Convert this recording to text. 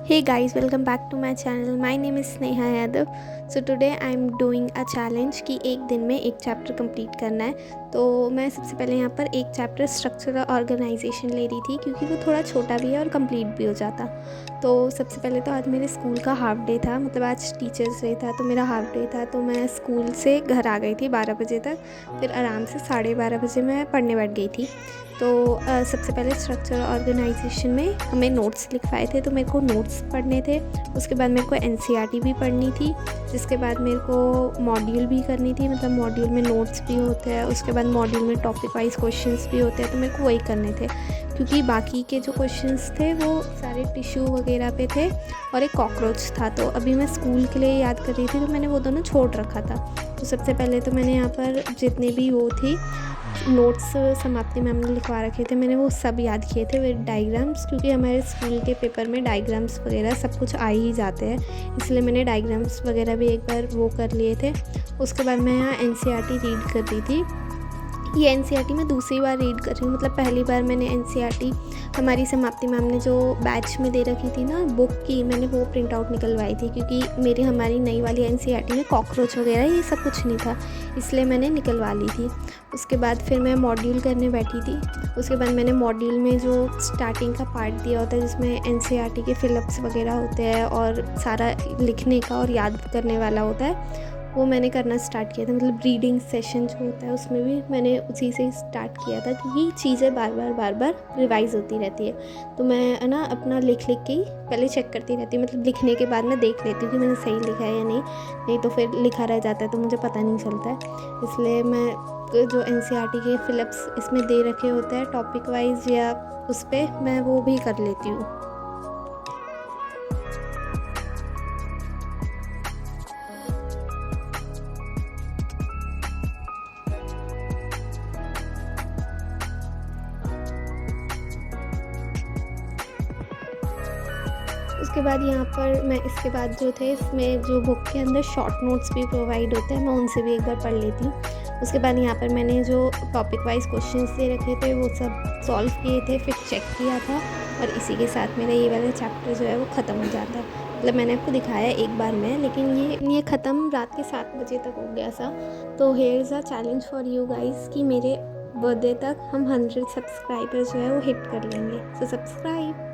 Hey guys, welcome back to my channel. My name is Sneha Yadav. So today I am doing a challenge कि एक दिन में एक chapter complete करना है। तो मैं सबसे पहले यहाँ पर एक चैप्टर स्ट्रक्चर और ऑर्गेनाइजेशन ले रही थी क्योंकि वो थोड़ा छोटा भी है और कंप्लीट भी हो जाता। तो सबसे पहले तो आज मेरे स्कूल का हाफ डे था, मतलब आज टीचर्स डे था, तो मेरा हाफ डे था। तो मैं स्कूल से घर आ गई थी 12 बजे तक, फिर आराम से 12:30 बजे मैं पढ़ने बैठ गई थी। तो सबसे पहले स्ट्रक्चर ऑर्गेनाइजेशन में हमें नोट्स लिखवाए थे, तो मेरे को नोट्स पढ़ने थे। उसके बाद मेरे को एनसीईआरटी भी पढ़नी थी, जिसके बाद मेरे को मॉड्यूल भी करनी थी, मतलब मॉड्यूल में नोट्स भी होते हैं। उसके बाद मॉड्यूल में टॉपिक वाइज क्वेश्चंस भी होते हैं, तो मेरे को वही करने थे क्योंकि बाकी के जो क्वेश्चंस थे वो सारे टिश्यू वगैरह पे थे और एक कॉकरोच था। तो अभी मैं स्कूल के लिए याद कर रही थी, तो मैंने वो दोनों छोड़ रखा था। तो सबसे पहले तो मैंने यहाँ पर जितने भी वो थी नोट्स समाप्ति मैम ने लिखवा रखे थे, मैंने वो सब याद किए थे विद डायग्राम्स, क्योंकि हमारे स्कूल के पेपर में डायग्राम्स वगैरह सब कुछ आ ही जाते हैं, इसलिए मैंने डायग्राम्स वगैरह भी एक बार वो कर लिए थे। उसके बाद मैं यहाँ एनसीईआरटी रीड कर रही थी। ये एनसीईआरटी मैं दूसरी बार रीड कर रही हूँ, मतलब पहली बार मैंने एनसीईआरटी हमारी समाप्ति मैम ने जो बैच में दे रखी थी ना बुक की, मैंने वो प्रिंट आउट निकलवाई थी क्योंकि हमारी नई वाली एनसीईआरटी में कॉकरोच वगैरह ये सब कुछ नहीं था, इसलिए मैंने निकलवा ली थी। उसके बाद फिर मैं मॉड्यूल करने बैठी थी। उसके बाद मैंने मॉड्यूल में जो स्टार्टिंग का पार्ट दिया होता है जिसमें एनसीईआरटी के फिलअप्स वगैरह होते हैं और सारा लिखने का और याद करने वाला होता है, वो मैंने करना स्टार्ट किया था। मतलब रीडिंग सेशन जो होता है उसमें भी मैंने उसी से स्टार्ट किया था क्योंकि चीज़ें बार बार रिवाइज़ होती रहती है। तो मैं है ना अपना लिख के ही पहले चेक करती रहती हूँ, मतलब लिखने के बाद मैं देख लेती हूँ कि मैंने सही लिखा है या नहीं तो फिर लिखा रह जाता है तो मुझे पता नहीं चलता है। इसलिए मैं जो एनसीईआरटी के फिलअप्स इसमें दे रखे होते हैं टॉपिक वाइज या उस पर, मैं वो भी कर लेती हूँ। उसके बाद यहाँ पर मैं इसके बाद जो थे इसमें जो बुक के अंदर शॉर्ट नोट्स भी प्रोवाइड होते हैं, मैं उनसे भी एक बार पढ़ लेती हूँ। उसके बाद यहाँ पर मैंने जो टॉपिक वाइज क्वेश्चंस दे रखे थे वो सब सॉल्व किए थे, फिर चेक किया था, और इसी के साथ मेरा ये वाला चैप्टर जो है वो ख़त्म हो जाता है। मतलब मैंने आपको दिखाया एक बार में, लेकिन ये ख़त्म रात के 7 बजे तक हो गया था। तो here is a challenge for you guys कि मेरे बर्थडे तक हम 100 सब्सक्राइबर्स जो है वो हिट कर लेंगे। So subscribe.